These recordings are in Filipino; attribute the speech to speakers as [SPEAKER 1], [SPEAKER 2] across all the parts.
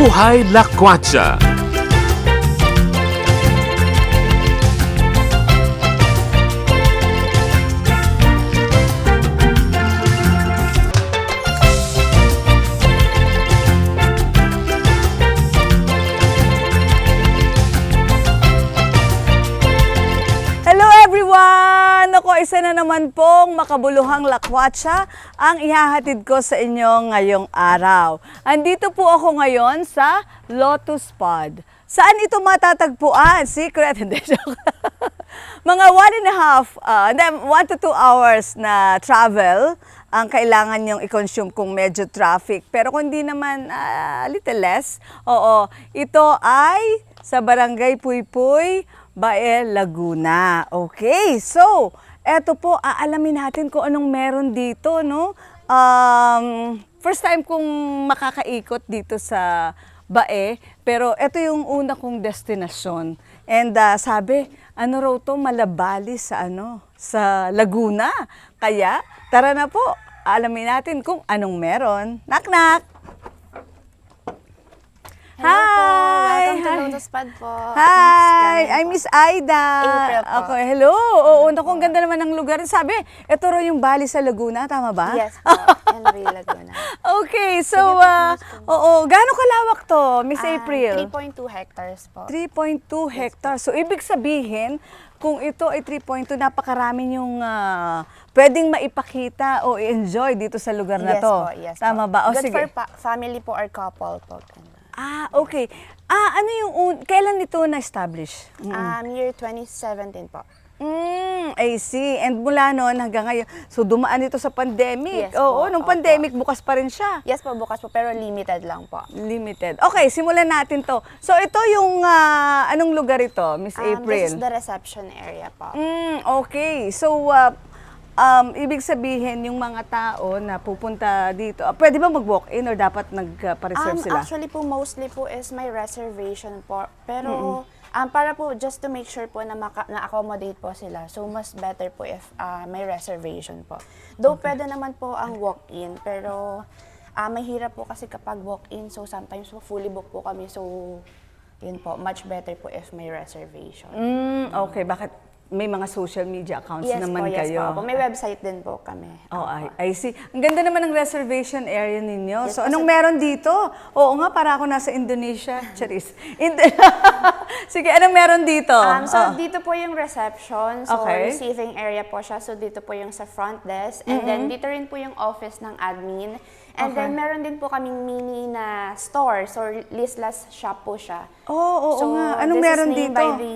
[SPEAKER 1] Buhay Lakwatsa.
[SPEAKER 2] Hello everyone! Ako, isa na naman pong makabuluhang lakwatsa ang ihahatid ko sa inyo ngayong araw. Andito po ako ngayon sa Lotus Pod. Saan ito matatagpuan? Secret? Hindi, joke. Mga 1 to 2 hours na travel ang kailangan nyong i-consume kung medyo traffic. Pero kung di naman, little less. Oo, ito ay sa Barangay Puypuy, Bae, Laguna. Okay, so, eto po, aalamin natin kung anong meron dito, no? First time kong makakaikot dito sa Bae, pero eto yung una kong destinasyon. And sabi, ano raw to, Malabali sa sa Laguna. Kaya, tara na po, alamin natin kung anong meron. Knock, knock!
[SPEAKER 3] Hello po.
[SPEAKER 2] Hi!
[SPEAKER 3] Welcome to Lotus Pod po.
[SPEAKER 2] Hi! I'm Miss Aida.
[SPEAKER 3] April po.
[SPEAKER 2] Okay, hello. Oo, naku, ang ganda naman ng lugar. Sabi, ito raw yung Bali sa Laguna, tama ba?
[SPEAKER 3] Yes po, Henry Laguna.
[SPEAKER 2] Okay, so, gaano kalawak to, Miss April?
[SPEAKER 3] 3.2 hectares po.
[SPEAKER 2] 3.2 hectares. So, ibig sabihin, kung ito ay 3.2, napakarami yung pwedeng maipakita o i-enjoy dito sa lugar na to.
[SPEAKER 3] Yes
[SPEAKER 2] Tama
[SPEAKER 3] po.
[SPEAKER 2] ba? O,
[SPEAKER 3] Good
[SPEAKER 2] sige.
[SPEAKER 3] for family po or couple po.
[SPEAKER 2] Okay. Ano yung, kailan ito na-establish?
[SPEAKER 3] Year 2017 po.
[SPEAKER 2] I see. And mula noon hanggang ngayon, so dumaan ito sa pandemic.
[SPEAKER 3] Yes
[SPEAKER 2] Oo,
[SPEAKER 3] po,
[SPEAKER 2] nung
[SPEAKER 3] opo.
[SPEAKER 2] pandemic, bukas pa rin siya.
[SPEAKER 3] Yes po, bukas po, pero limited lang po.
[SPEAKER 2] Limited. Okay, simulan natin to. So ito yung, anong lugar ito, Miss April?
[SPEAKER 3] This is the reception area po.
[SPEAKER 2] Okay. So, ibig sabihin, yung mga tao na pupunta dito, pwede ba mag-walk-in or dapat nagpa-reserve sila?
[SPEAKER 3] Actually po, mostly po is may reservation po. Pero para po, just to make sure po na-accommodate po sila. So, mas better po if may reservation po. Though pwede naman po ang walk-in, pero mahirap po kasi kapag walk-in. So, sometimes po fully book po kami. So, yun po, much better po if may reservation.
[SPEAKER 2] Okay, bakit? May mga social media accounts
[SPEAKER 3] Yes
[SPEAKER 2] naman
[SPEAKER 3] po, yes
[SPEAKER 2] kayo.
[SPEAKER 3] po. May website din po kami.
[SPEAKER 2] Oh, I see. Ang ganda naman ng reservation area ninyo.
[SPEAKER 3] Yes,
[SPEAKER 2] So,
[SPEAKER 3] kasi-
[SPEAKER 2] anong meron dito? Oo nga, para ako nasa Indonesia. Charis. Sige, anong meron dito?
[SPEAKER 3] Dito po yung reception. So,
[SPEAKER 2] Okay.
[SPEAKER 3] receiving area po siya. So, dito po yung sa front desk. And then, dito rin po yung office ng admin. And then, meron din po kaming mini na store. So, listless shop po siya.
[SPEAKER 2] Oo
[SPEAKER 3] So,
[SPEAKER 2] nga. Anong
[SPEAKER 3] this
[SPEAKER 2] meron
[SPEAKER 3] is named
[SPEAKER 2] dito?
[SPEAKER 3] by the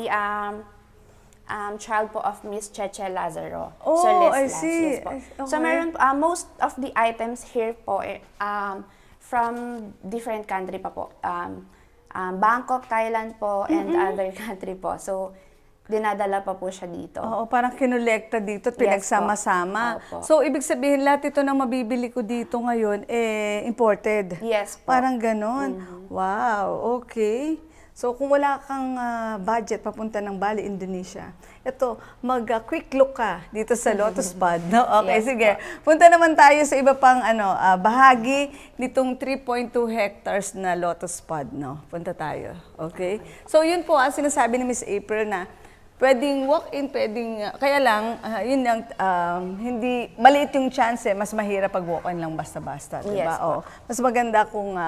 [SPEAKER 3] child po of Miss Cheche Lazaro.
[SPEAKER 2] Oh,
[SPEAKER 3] so,
[SPEAKER 2] I
[SPEAKER 3] listless.
[SPEAKER 2] see.
[SPEAKER 3] Yes po. So,
[SPEAKER 2] Okay.
[SPEAKER 3] meron, most of the items here po, from different country pa po. Bangkok, Thailand po, and other country po. So, dinadala pa po siya dito.
[SPEAKER 2] Oo, parang kinolekta dito at pinagsama-sama.
[SPEAKER 3] Opo.
[SPEAKER 2] So, ibig sabihin, lahat ito na mabibili ko dito ngayon, imported.
[SPEAKER 3] Yes po.
[SPEAKER 2] Parang ganon. Wow, okay. So, kung wala kang budget papunta ng Bali, Indonesia, ito, mag-quick look ka dito sa Lotus Pod. No? Okay,
[SPEAKER 3] Yes,
[SPEAKER 2] sige. Punta naman tayo sa iba pang bahagi nitong 3.2 hectares na Lotus Pod. No? Punta tayo. Okay? So, yun po ang sinasabi ni Miss April na pwedeng walk-in, pwedeng, kaya lang, yun lang, hindi, maliit yung chance mas mahirap pag walk-in lang basta-basta. Diba?
[SPEAKER 3] Yes, po.
[SPEAKER 2] Oo. Mas maganda kung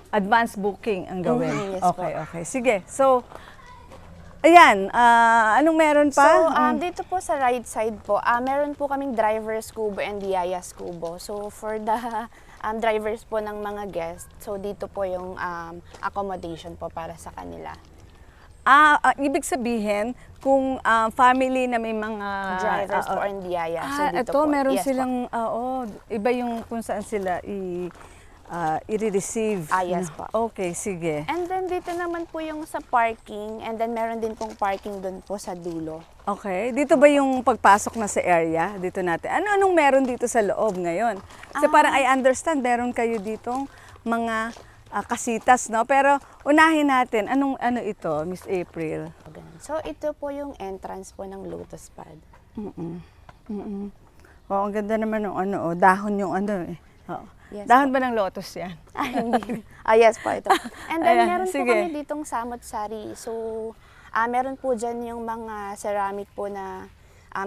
[SPEAKER 2] advance booking ang gawin.
[SPEAKER 3] Yes po.
[SPEAKER 2] Okay. Sige. So, ayan, anong meron pa?
[SPEAKER 3] So, dito po sa right side po, meron po kaming driver's kubo and yayas kubo. So, for the drivers po ng mga guests, so dito po yung accommodation po para sa kanila.
[SPEAKER 2] Ibig sabihin, kung family na may mga
[SPEAKER 3] Drivers po and yayas. So, dito
[SPEAKER 2] ito,
[SPEAKER 3] po.
[SPEAKER 2] meron
[SPEAKER 3] Yes po.
[SPEAKER 2] silang, iba yung kung saan sila i-receive.
[SPEAKER 3] Yes po.
[SPEAKER 2] Okay, sige.
[SPEAKER 3] And then dito naman po yung sa parking, and then meron din pong parking doon po sa dulo.
[SPEAKER 2] Okay. Dito ba yung pagpasok na sa area? Dito natin. Anong meron dito sa loob ngayon? Kasi parang I understand, meron kayo ditong mga kasitas, no? Pero unahin natin, ano ito, Miss April?
[SPEAKER 3] So ito po yung entrance po ng Lotus Pod.
[SPEAKER 2] Oh, ang ganda naman ng dahon yung eh. Oh.
[SPEAKER 3] Yes
[SPEAKER 2] Dahan ba ng lotus yan?
[SPEAKER 3] Ay, hindi. Yes po, ito. And then,
[SPEAKER 2] Ayan,
[SPEAKER 3] meron po
[SPEAKER 2] sige.
[SPEAKER 3] kami ditong samot-sari. So, meron po dyan yung mga ceramic po na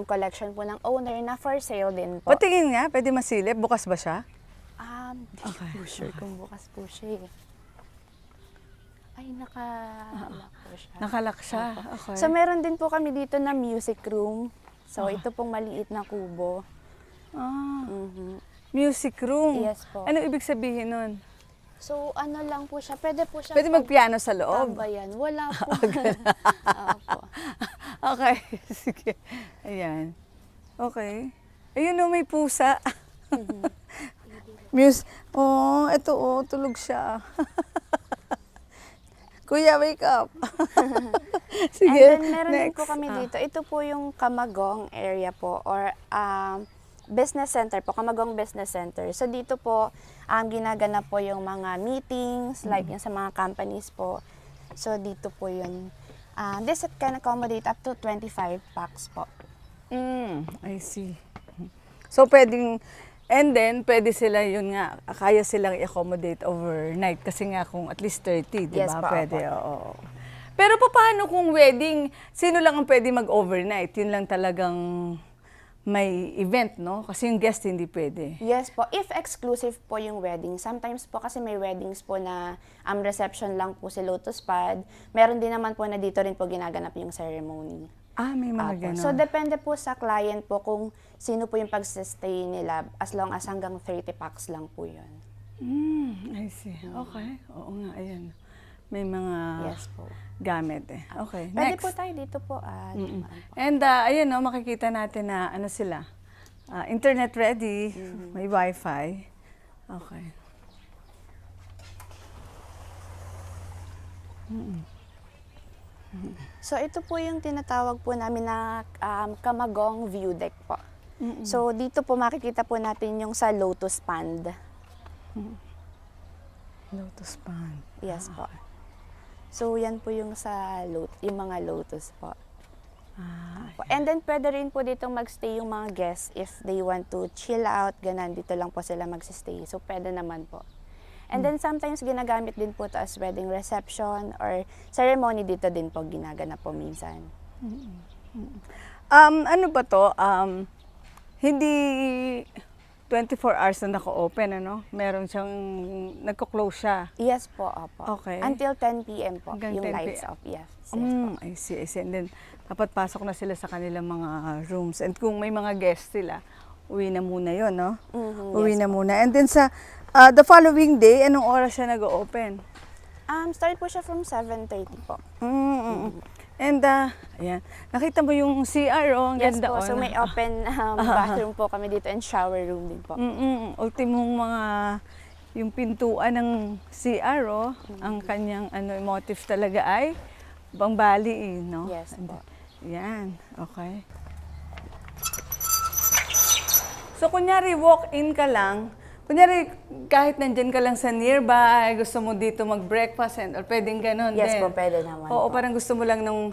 [SPEAKER 3] collection po ng owner na for sale din po.
[SPEAKER 2] Patingin nga, pwede masilip. Bukas ba siya?
[SPEAKER 3] Di po sure kung bukas po siya eh. Ay, naka-lock po siya.
[SPEAKER 2] Nakalock siya. Okay.
[SPEAKER 3] So, meron din po kami dito na music room. So, ito pong maliit na kubo. Mhm.
[SPEAKER 2] Music room.
[SPEAKER 3] Yes po.
[SPEAKER 2] Ano ibig sabihin nun?
[SPEAKER 3] So, ano lang po siya. Pwede po siya
[SPEAKER 2] Pwede magpiano sa loob?
[SPEAKER 3] tambayan. Wala po. Opo.
[SPEAKER 2] Okay, sige. Ayan. Okay. Ayun o, may pusa. Ito tulog siya. Kuya, wake up. Sige,
[SPEAKER 3] And then, meron din
[SPEAKER 2] next.
[SPEAKER 3] po kami dito. Ito po yung Kamagong area po or business center po, Kamagong Business Center. So dito po, ginaganap po yung mga meetings, like yung sa mga companies po. So dito po yun. This can accommodate up to 25 packs po.
[SPEAKER 2] I see. So, and then, pwede sila, yun nga, kaya silang i-accommodate overnight kasi nga kung at least 30, di
[SPEAKER 3] Yes
[SPEAKER 2] ba?
[SPEAKER 3] po,
[SPEAKER 2] Pwede,
[SPEAKER 3] opo.
[SPEAKER 2] oo. Pero paano kung wedding, sino lang ang pwede mag-overnight? Yun lang talagang may event, no? Kasi yung guest hindi pwede.
[SPEAKER 3] Yes po, if exclusive po yung wedding. Sometimes po kasi may weddings po na reception lang po si Lotus Pad. Meron din naman po na dito rin po ginaganap yung ceremony.
[SPEAKER 2] May mga
[SPEAKER 3] Apo.
[SPEAKER 2] ganon.
[SPEAKER 3] So, depende po sa client po kung sino po yung pag-stay nila as long as hanggang 30 packs lang po yun.
[SPEAKER 2] I see. Okay. Oo nga, ayan. May mga
[SPEAKER 3] Yes po.
[SPEAKER 2] gamit eh. Okay,
[SPEAKER 3] Pwede
[SPEAKER 2] next.
[SPEAKER 3] po tayo dito po.
[SPEAKER 2] And ayan, no, makikita natin na ano sila. Internet ready, may wifi. Okay.
[SPEAKER 3] So, ito po yung tinatawag po namin na Kamagong View Deck po. So, dito po makikita po natin yung sa Lotus Pond.
[SPEAKER 2] Lotus Pond.
[SPEAKER 3] Yes po. So, yan po yung sa yung mga lotus po. And then, pwede rin po dito magstay yung mga guests if they want to chill out, ganun, dito lang po sila magsistay. So, pwede naman po. And then, sometimes ginagamit din po ito as wedding reception or ceremony dito din po ginaganap po minsan.
[SPEAKER 2] Ano ba to? Hindi 24 hours na naka-open, ano? Meron siyang, nagko-close siya.
[SPEAKER 3] Yes po, opo.
[SPEAKER 2] Okay.
[SPEAKER 3] Until 10 p.m. po,
[SPEAKER 2] Hanggang
[SPEAKER 3] yung
[SPEAKER 2] 10
[SPEAKER 3] lights
[SPEAKER 2] p.m.
[SPEAKER 3] off. Yes, yes po.
[SPEAKER 2] I see, I see. And then, dapat pasok na sila sa kanilang mga rooms. And kung may mga guests sila, uwi na muna yon, no? Uwi
[SPEAKER 3] yes
[SPEAKER 2] na muna. And then sa the following day, anong oras siya nag-open?
[SPEAKER 3] Start po siya from 7:30 po.
[SPEAKER 2] And, ayan. Nakita mo yung CR, oh. Ang
[SPEAKER 3] Yes
[SPEAKER 2] ganda,
[SPEAKER 3] po,
[SPEAKER 2] oh.
[SPEAKER 3] so may open bathroom po kami dito and shower room din po.
[SPEAKER 2] Ultimong mga, yung pintuan ng CR, oh. Ang kanyang motif talaga ay Bambali, no?
[SPEAKER 3] Yes po.
[SPEAKER 2] Yan, okay. So, kunyari, walk-in ka lang, kunyari, kahit nandyan ka lang sa nearby, gusto mo dito mag-breakfast or pwedeng ganon
[SPEAKER 3] Yes
[SPEAKER 2] din.
[SPEAKER 3] po, pwede naman
[SPEAKER 2] Oo,
[SPEAKER 3] po.
[SPEAKER 2] parang gusto mo lang ng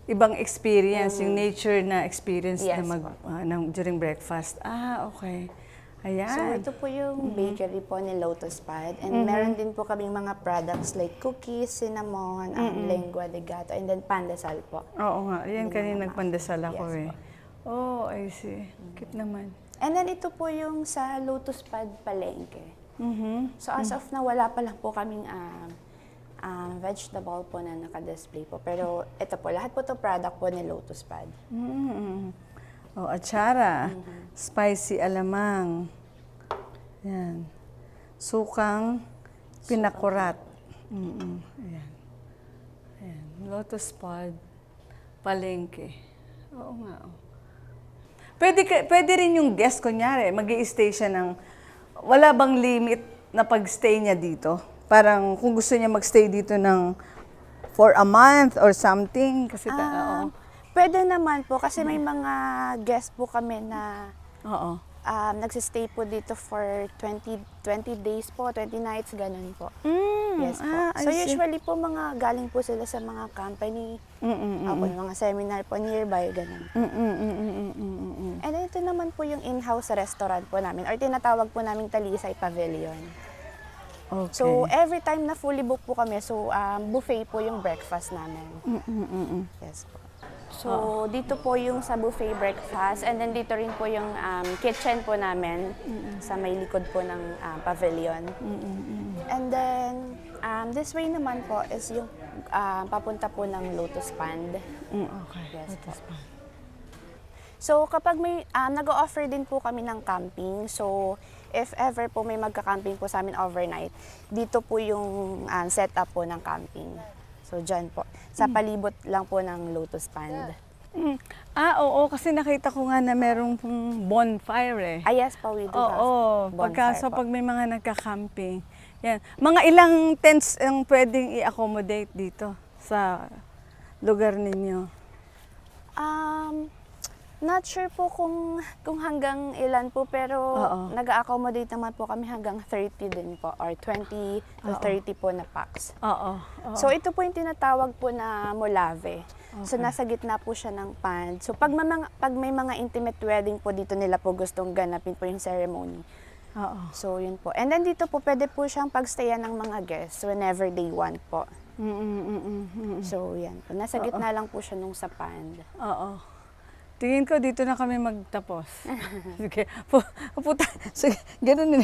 [SPEAKER 2] ibang experience, yung nature na experience
[SPEAKER 3] Yes
[SPEAKER 2] na
[SPEAKER 3] po.
[SPEAKER 2] during breakfast. Okay. Ayan.
[SPEAKER 3] So ito po yung bakery po ni Lotus Pad and meron din po kaming mga products like cookies, cinnamon, lengua de gato, and then pandesal po.
[SPEAKER 2] Oo nga. Ayan,
[SPEAKER 3] Yung
[SPEAKER 2] kanina
[SPEAKER 3] mga
[SPEAKER 2] nagpandasal ako
[SPEAKER 3] Yes
[SPEAKER 2] eh. Oh, I see. Cute naman.
[SPEAKER 3] And then ito po yung sa Lotus Pad Palengke. So as of na wala pa lang po kaming vegetable po na naka-display po. Pero ito po, lahat po to product po ni Lotus Pad.
[SPEAKER 2] Oh, atsara. Spicy alamang. Yan. Sukang pinakurat. Ayan. Ayan. Lotus pod. Palengke. Oo nga. Oh. Pwede rin yung guest, kunyari, mag-i-stay siya ng, wala bang limit na pag-stay niya dito? Parang kung gusto niya mag-stay dito ng for a month or something. Kasi, oo.
[SPEAKER 3] Pwede naman po kasi may mga guest po kami na
[SPEAKER 2] Oo.
[SPEAKER 3] nagsistay po dito for 20 days po, 20 nights, ganun po. Yes po.
[SPEAKER 2] I
[SPEAKER 3] So
[SPEAKER 2] see.
[SPEAKER 3] usually po mga galing po sila sa mga company, ako yung mga seminar po nearby, ganun. And I ito naman po yung in-house restaurant po namin or tinatawag po namin Talisay Pavilion.
[SPEAKER 2] Okay.
[SPEAKER 3] So, every time na fully book po kami, so buffet po yung breakfast namin. Yes po. So, dito po yung sa buffet breakfast and then dito rin po yung kitchen po namin sa may likod po ng pavilion. And then, this way naman po is yung papunta po ng Lotus Pond.
[SPEAKER 2] Okay.
[SPEAKER 3] Yes po. So, kapag may, nag-o-offer din po kami ng camping. So, if ever po may magka-camping po sa amin overnight, dito po yung setup po ng camping. So, dyan po. Sa palibot lang po ng Lotus Pond.
[SPEAKER 2] Oo, kasi nakita ko nga na merong pong bonfire eh.
[SPEAKER 3] Yes po, we do
[SPEAKER 2] Oo,
[SPEAKER 3] have bonfire po.
[SPEAKER 2] pag may mga nagka-camping. Yan. Mga ilang tents ang pwedeng i-accommodate dito sa lugar ninyo?
[SPEAKER 3] Not sure po kung hanggang ilan po, pero nag-accommodate naman po kami hanggang 30 din po or 20 to 30 po na packs.
[SPEAKER 2] Oo.
[SPEAKER 3] So ito po yung tinatawag po na molave. So nasa gitna po siya ng pond. So pag may mga intimate wedding po dito nila po gustong ganapin po yung ceremony.
[SPEAKER 2] Oo.
[SPEAKER 3] So yun po. And then dito po pwede po siyang pagstayan ng mga guests whenever they want po. So yan po. Nasa gitna lang po siya nung sa pond.
[SPEAKER 2] Oo. Tingin ko dito na kami magtapos. Sige, pupunta. Sige, ganun din.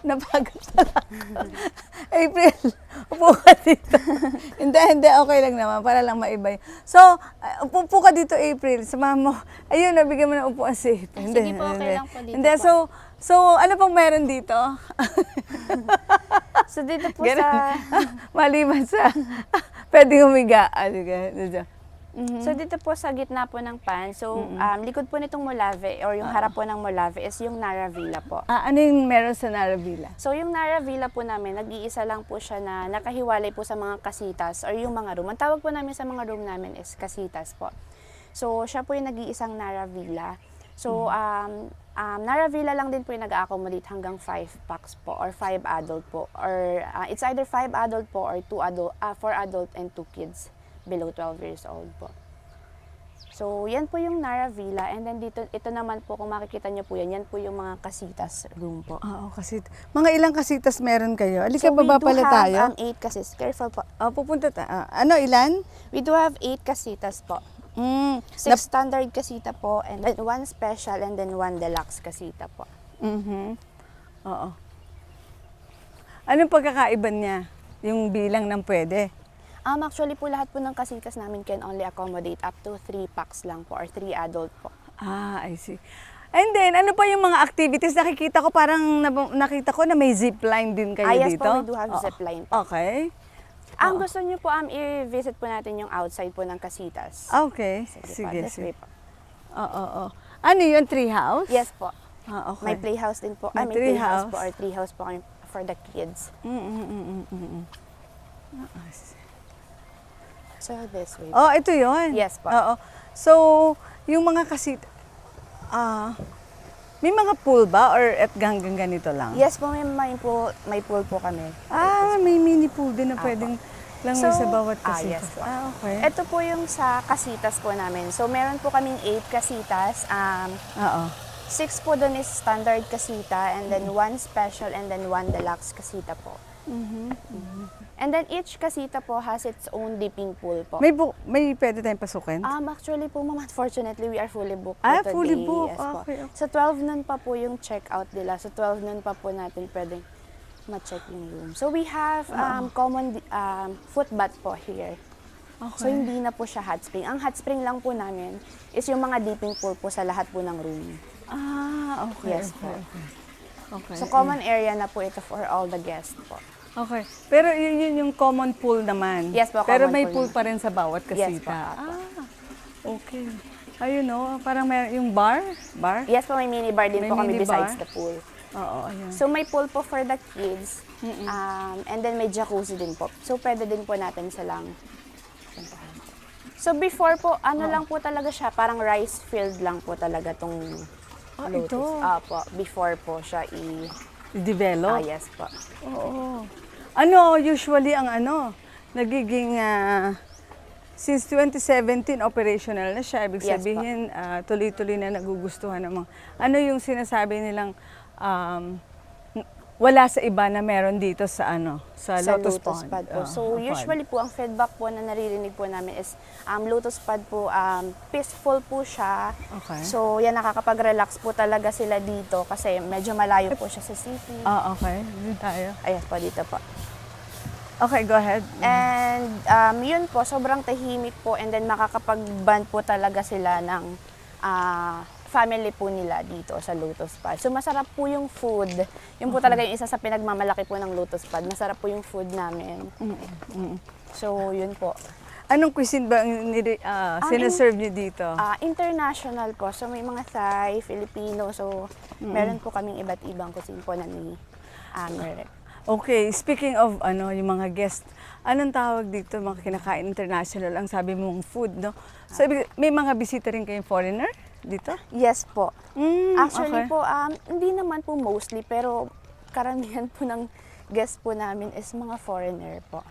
[SPEAKER 2] Napagod na lang. April, upo ka dito. Hindi, okay lang naman, para lang maibay. So, upo ka dito, April. Samahan mo. Ayun, nabigyan mo ng upuan si April.
[SPEAKER 3] Sige po, okay lang po dito
[SPEAKER 2] Hindi,
[SPEAKER 3] po.
[SPEAKER 2] so, ano pong meron dito?
[SPEAKER 3] So dito po
[SPEAKER 2] Ganun. Maliban sa, pwedeng humiga. Sige, dito.
[SPEAKER 3] So dito po sa gitna po ng pan, so likod po nitong Molave or yung harap po ng Molave is yung Nara Villa po.
[SPEAKER 2] Ano yung meron sa Nara Villa?
[SPEAKER 3] So yung Nara Villa po namin, nag-iisa lang po siya na nakahiwalay po sa mga kasitas or yung mga room. Ang tawag po namin sa mga room namin is kasitas po. So siya po yung nag-iisang Nara Villa. So Nara Villa lang din po yung nag-accommodate hanggang 5 packs po or 5 adult po. Or it's either 5 adult po or 4 adult and 2 kids below 12 years old po. So, yan po yung Nara Villa. And then dito, ito naman po, kung makikita nyo po yan po yung mga kasitas room po.
[SPEAKER 2] Oo, kasi mga ilang kasitas meron kayo? Alika,
[SPEAKER 3] So,
[SPEAKER 2] baba pala tayo.
[SPEAKER 3] we do have 8 kasitas. Careful po.
[SPEAKER 2] Pupunta ano, ilan?
[SPEAKER 3] We do have 8 kasitas po. 6 standard kasita po, and then 1 special, and then 1 deluxe kasita po.
[SPEAKER 2] Oo. Anong pagkakaiba niya? Yung bilang ng pwede?
[SPEAKER 3] Actually po, lahat po ng kasitas namin can only accommodate up to 3 packs lang po, or 3 adult po.
[SPEAKER 2] I see. And then, ano pa yung mga activities? Nakikita ko nakita ko na may zipline din kayo
[SPEAKER 3] Yes
[SPEAKER 2] dito.
[SPEAKER 3] po, we do have zipline po.
[SPEAKER 2] Okay.
[SPEAKER 3] Ang gusto niyo po, i-visit po natin yung outside po ng kasitas.
[SPEAKER 2] Okay.
[SPEAKER 3] Sige, this way po.
[SPEAKER 2] Oo. Ano yun? Tree house?
[SPEAKER 3] Yes po.
[SPEAKER 2] Okay.
[SPEAKER 3] May playhouse din po.
[SPEAKER 2] May
[SPEAKER 3] May playhouse
[SPEAKER 2] treehouse.
[SPEAKER 3] po or treehouse po kami for the kids. So, this way.
[SPEAKER 2] Oh, ito yun?
[SPEAKER 3] Yes po.
[SPEAKER 2] Oo. So, yung mga may mga pool ba or at hanggang ganito lang?
[SPEAKER 3] Yes po, may pool po kami.
[SPEAKER 2] May mini pool din na pwedeng lang
[SPEAKER 3] So,
[SPEAKER 2] sa bawat kasita.
[SPEAKER 3] yes po.
[SPEAKER 2] Okay.
[SPEAKER 3] Ito po yung sa kasitas po namin. So, meron po kaming 8 kasitas.
[SPEAKER 2] Oo.
[SPEAKER 3] 6 po doon is standard kasita, and then 1 special, and then 1 deluxe kasita po. And then each kasita po has its own dipping pool po.
[SPEAKER 2] May pwede tayong pasukin?
[SPEAKER 3] Actually po, ma'am, unfortunately, we are fully booked po today.
[SPEAKER 2] Fully booked.
[SPEAKER 3] Yes po.
[SPEAKER 2] Okay.
[SPEAKER 3] So 12 noon pa po yung check-out nila. So 12 noon pa po natin pwedeng ma-check yung room. So we have common foot bath po here.
[SPEAKER 2] Okay.
[SPEAKER 3] So hindi na po siya hot spring. Ang hot spring lang po namin is yung mga dipping pool po sa lahat po ng room.
[SPEAKER 2] Okay.
[SPEAKER 3] Yes po.
[SPEAKER 2] Okay.
[SPEAKER 3] So common area na po ito for all the guests po.
[SPEAKER 2] Okay. Pero yun yung common pool naman.
[SPEAKER 3] Yes po,
[SPEAKER 2] Pero
[SPEAKER 3] common
[SPEAKER 2] may
[SPEAKER 3] pool
[SPEAKER 2] pool pa rin sa bawat
[SPEAKER 3] Yes po.
[SPEAKER 2] kasita. Okay. Ayun parang may yung bar?
[SPEAKER 3] Yes po, may mini bar din
[SPEAKER 2] May
[SPEAKER 3] po kami
[SPEAKER 2] mini
[SPEAKER 3] besides
[SPEAKER 2] bar?
[SPEAKER 3] the pool.
[SPEAKER 2] Oo, ayun.
[SPEAKER 3] So may pool po for the kids. And then may jacuzzi din po. So pwede din po natin silang puntahan. So before po, lang po talaga siya, parang rice field lang po talaga tong Lotus.
[SPEAKER 2] Ito.
[SPEAKER 3] Po, before po siya
[SPEAKER 2] Develop?
[SPEAKER 3] yes po.
[SPEAKER 2] Oo. Usually ang nagiging since 2017 operational na siya, ibig
[SPEAKER 3] Yes po.
[SPEAKER 2] sabihin tuloy-tuloy na nagugustuhan ng mga, ano yung sinasabi nilang wala sa iba na meron dito sa sa Lotus Pond.
[SPEAKER 3] po. So,
[SPEAKER 2] Pond.
[SPEAKER 3] usually po, ang feedback po na naririnig po namin is Lotus Pond po, peaceful po siya.
[SPEAKER 2] Okay.
[SPEAKER 3] So, yan, nakakapag-relax po talaga sila dito kasi medyo malayo po siya sa city.
[SPEAKER 2] Okay. Dito tayo.
[SPEAKER 3] Ayan po, dito po.
[SPEAKER 2] Okay, go ahead.
[SPEAKER 3] And yun po, sobrang tahimik po and then makakapag-band po talaga sila ng family po nila dito sa Lotus Pond. So masarap po yung food. Yun po talaga yung isa sa pinagmamalaki po ng Lotus Pond. Masarap po yung food namin. So yun po.
[SPEAKER 2] Anong cuisine ba ang sinaserve niyo dito?
[SPEAKER 3] International po. So may mga Thai, Filipino. So meron po kaming iba't ibang cuisine po na ni Merek.
[SPEAKER 2] Okay, speaking of yung mga guest, anong tawag dito mga kinakain international? Ang sabi mong food, no? So may mga bisita rin kayong foreigner dito?
[SPEAKER 3] Yes po. Actually
[SPEAKER 2] okay.
[SPEAKER 3] po, hindi naman po mostly, pero karamihan po ng guest po namin is mga foreigner po.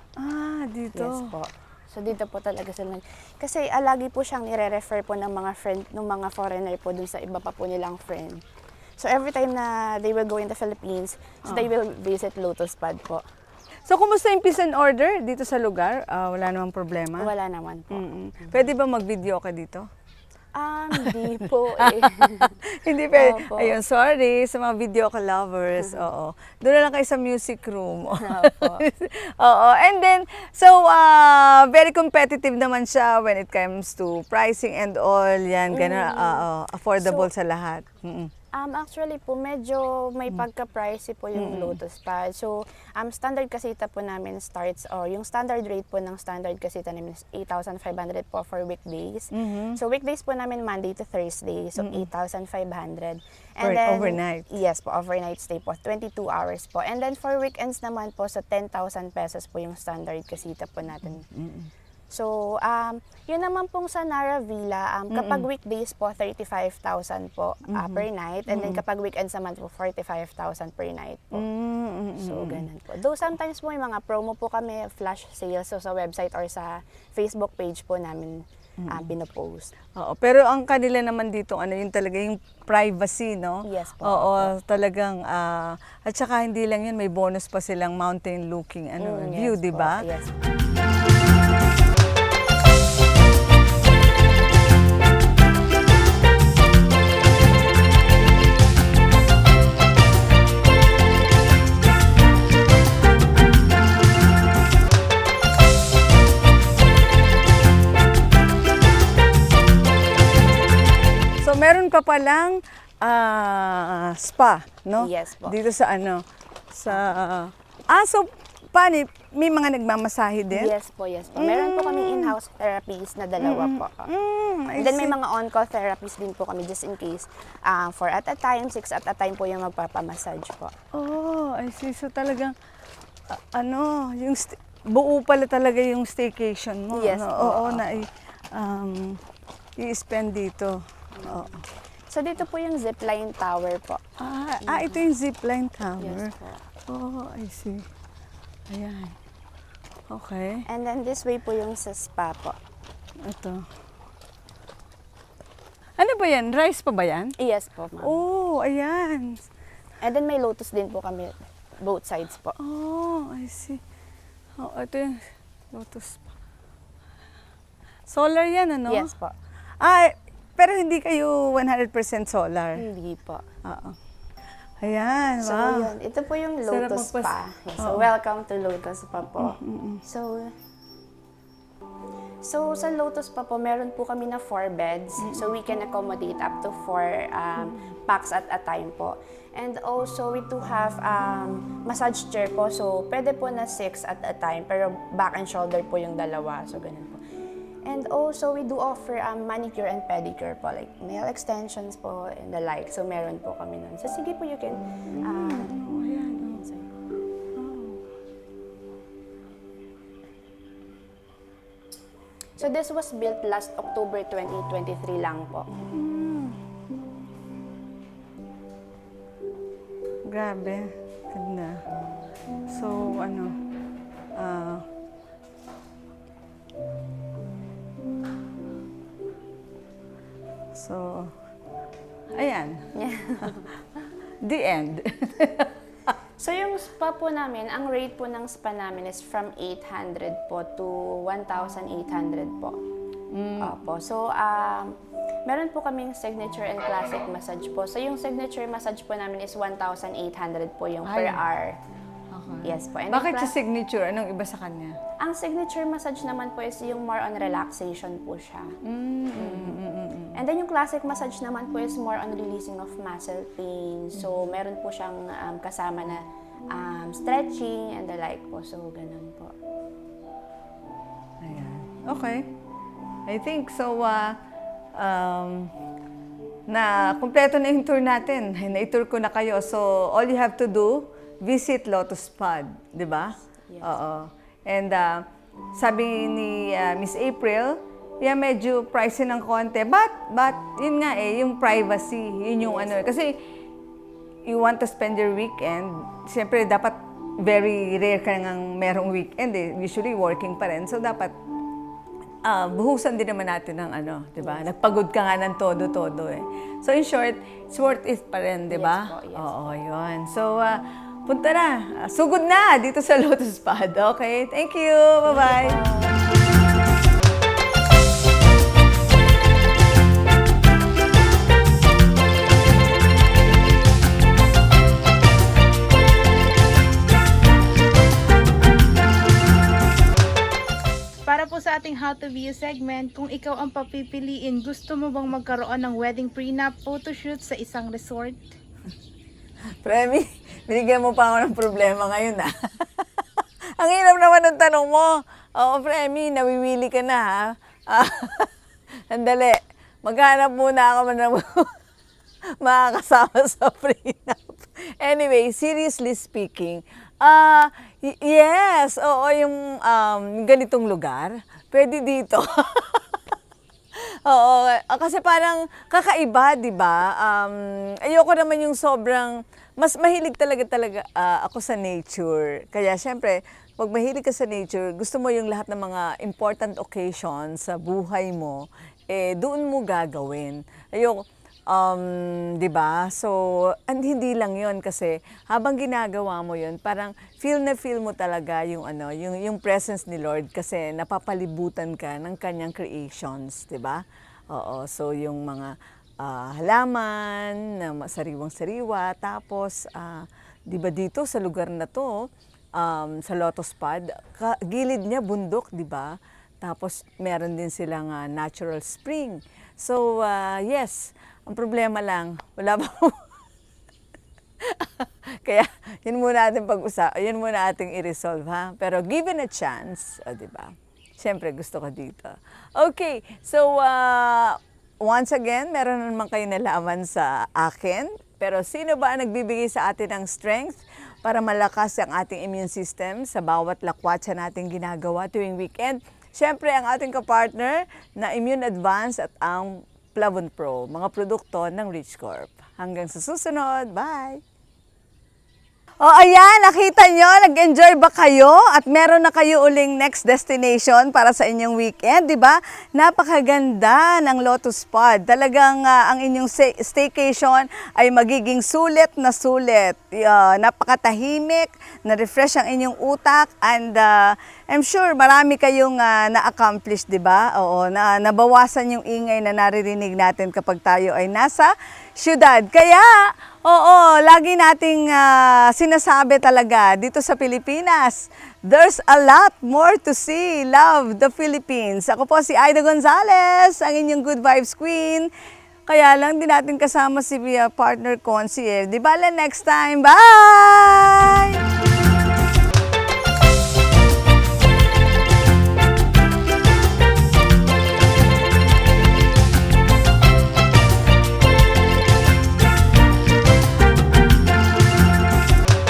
[SPEAKER 2] Dito.
[SPEAKER 3] Yes po. So dito po talaga sila. Kasi lagi po siyang nire-refer po ng mga friend, ng mga foreigner po dun sa iba pa po nilang friend. So every time na they will go in the Philippines, so they will visit Lotus Pond po.
[SPEAKER 2] So, kumusta yung peace and order dito sa lugar? Wala namang problema?
[SPEAKER 3] Wala naman po.
[SPEAKER 2] Pwede ba mag-video ka dito?
[SPEAKER 3] Hindi po eh.
[SPEAKER 2] Hindi pwede.
[SPEAKER 3] Opo.
[SPEAKER 2] Ayun, sorry sa mga video ka lovers. Oo. Doon na lang kayo sa music room.
[SPEAKER 3] Opo.
[SPEAKER 2] Oo. And then, so, very competitive naman siya when it comes to pricing and all. Yan, gano'n, affordable sa lahat.
[SPEAKER 3] Actually po, medyo may pagka-pricey po yung Lotus Pond. So, standard kasita po namin starts, yung standard rate po ng standard kasita namin is 8,500 po for weekdays. So, weekdays po namin Monday to Thursday, so 8,500. And then,
[SPEAKER 2] overnight?
[SPEAKER 3] Yes po, overnight stay po, 22 hours po. And then for weekends naman po, so 10,000 pesos po yung standard kasita po natin. So, yun naman pong sa Nara Villa, kapag weekdays po, 35,000 po per night. And then kapag weekends naman po, 45,000 per night po. So, ganun po. Though sometimes po, may mga promo po kami, flash sales, so sa website or sa Facebook page po namin pinopost.
[SPEAKER 2] Oo, pero ang kanila naman dito, yung talaga yung privacy, no?
[SPEAKER 3] Yes po.
[SPEAKER 2] Oo, talagang, at saka hindi lang yun, may bonus pa silang mountain looking view,
[SPEAKER 3] Yes
[SPEAKER 2] di
[SPEAKER 3] po,
[SPEAKER 2] ba?
[SPEAKER 3] Yes.
[SPEAKER 2] So, meron pa palang spa, no?
[SPEAKER 3] Yes po.
[SPEAKER 2] Dito sa so, paano, may mga nagmamasahe din?
[SPEAKER 3] Yes po, yes po. Meron po kami in-house therapies na dalawa po.
[SPEAKER 2] I
[SPEAKER 3] And then may
[SPEAKER 2] see.
[SPEAKER 3] mga on-call therapies din po kami just in case 4 at a time, 6 at a time po yung magpapamassage po.
[SPEAKER 2] Oh, I see. So, talagang, yung buo pala talaga yung staycation mo.
[SPEAKER 3] Yes po.
[SPEAKER 2] Oo, na i-spend dito. Oo.
[SPEAKER 3] So dito po yung zipline tower po.
[SPEAKER 2] Ito yung zipline tower.
[SPEAKER 3] Yes po.
[SPEAKER 2] Oh, I see. Ayan. Okay.
[SPEAKER 3] And then this way po yung sa spa po.
[SPEAKER 2] Ito. Ano ba yan? Rice pa ba yan?
[SPEAKER 3] Yes po, ma'am.
[SPEAKER 2] Oh, ayan.
[SPEAKER 3] And then may lotus din po kami, both sides po.
[SPEAKER 2] Oh, I see. Oh, ito yung lotus. Solar yan, ano?
[SPEAKER 3] Yes po.
[SPEAKER 2] Pero hindi kayo 100% solar.
[SPEAKER 3] Hindi po.
[SPEAKER 2] Oo. Ayan,
[SPEAKER 3] So
[SPEAKER 2] wow.
[SPEAKER 3] yun, ito po yung
[SPEAKER 2] Sarap
[SPEAKER 3] Lotus Spa. So
[SPEAKER 2] Oo.
[SPEAKER 3] welcome to Lotus Spa po. So sa Lotus Spa po, meron po kami na 4 beds. So we can accommodate up to 4 packs at a time po. And also we do have massage chair po. So pwede po na 6 at a time, pero back and shoulder po yung dalawa. So ganun po. And also, we do offer manicure and pedicure po, like nail extensions po and the like. So, meron po kami nun. So, sige po, you can... So, this was built last October 2023 lang po.
[SPEAKER 2] Grabe. Ganda. So, the end.
[SPEAKER 3] So yung spa po namin, ang rate po ng spa namin is from 800 po to 1,800 po. Opo. So, meron po kaming signature and classic massage po. So yung signature massage po namin is 1,800 po yung per
[SPEAKER 2] Ay.
[SPEAKER 3] hour.
[SPEAKER 2] Okay.
[SPEAKER 3] Yes po. And
[SPEAKER 2] Bakit
[SPEAKER 3] yung
[SPEAKER 2] sa signature? Anong iba sa kanya?
[SPEAKER 3] ang signature massage naman po is yung more on relaxation po siya. And then yung classic massage naman po is more on releasing of muscle pain. So meron po siyang kasama na stretching and the like po. So ganun po.
[SPEAKER 2] Ayan. Okay. I think so, na kumpleto na yung tour natin. Na-tour ko na kayo. So, all you have to do, visit Lotus Pod, di ba?
[SPEAKER 3] Yes.
[SPEAKER 2] Oo. And sabi ni Miss April, yeah, medyo pricey ng konti. But, yun nga yung privacy. Yun yung ano. Kasi, you want to spend your weekend, siyempre, dapat very rare ka nang merong weekend eh. Usually, working pa rin. So, dapat, buhusan din naman natin ng ano, di ba? Nagpagod ka nga ng todo-todo eh. So, in short, it's worth it pa rin, di ba?
[SPEAKER 3] Yes po, yes.
[SPEAKER 2] Oo, yun. So, punta na. Sugod na dito sa Lotus Pod. Okay? Thank you. Bye-bye.
[SPEAKER 1] Para po sa ating How to View segment, kung ikaw ang papipiliin, gusto mo bang magkaroon ng wedding prenup photoshoot sa isang resort?
[SPEAKER 2] Premi, binigyan mo pa ako ng problema ngayon ah. Ang hirap naman ng tanong mo. Oo, Premi, nawiwili ka na ha. Andali, maghanap muna ako ng makakasama sa prenup. Anyway, seriously speaking, yes, oo, yung ganitong lugar, pwede dito. Oo, kasi parang kakaiba, di ba? Ayoko naman yung sobrang, mas mahilig talaga ako sa nature. Kaya syempre, pag mahilig ka sa nature, gusto mo yung lahat ng mga important occasions sa buhay mo, doon mo gagawin. Ayoko, di ba? So, and hindi lang yon kasi habang ginagawa mo yon parang feel mo talaga yung ano, yung presence ni Lord kasi napapalibutan ka ng kanyang creations, di ba? Oo, so yung mga halaman na sariwang-sariwa, tapos di ba dito sa lugar na to, sa Lotus Pod, gilid niya bundok, di ba? Tapos meron din silang natural spring. So, yes, ang problema lang, wala pa kaya, yun muna ating yun muna ating i-resolve, ha? Pero given a chance, di ba? Siyempre, gusto ko dito. Okay, so, once again, meron naman kayo nalaman sa akin. Pero sino ba ang nagbibigay sa atin ng strength para malakas ang ating immune system sa bawat lakwatsa natin ginagawa tuwing weekend? Siyempre, ang ating kapartner na Immune Advance at ang Plavon Pro, mga produkto ng Rich Corp. Hanggang sa susunod, bye! Ayan, nakita nyo, nag-enjoy ba kayo? At meron na kayo uling next destination para sa inyong weekend, di ba? Napakaganda ng Lotus Pod. Talagang ang inyong staycation ay magiging sulit na sulit. Napakatahimik, na-refresh ang inyong utak, and I'm sure marami kayong na-accomplish, di ba? Oo, nabawasan yung ingay na naririnig natin kapag tayo ay nasa syudad. Kaya, oo, lagi nating sinasabi talaga dito sa Pilipinas, there's a lot more to see. Love the Philippines. Ako po si Aida Gonzalez, ang inyong Good Vibes Queen. Kaya lang, di natin kasama si partner Consi eh. Di ba, next time. Bye!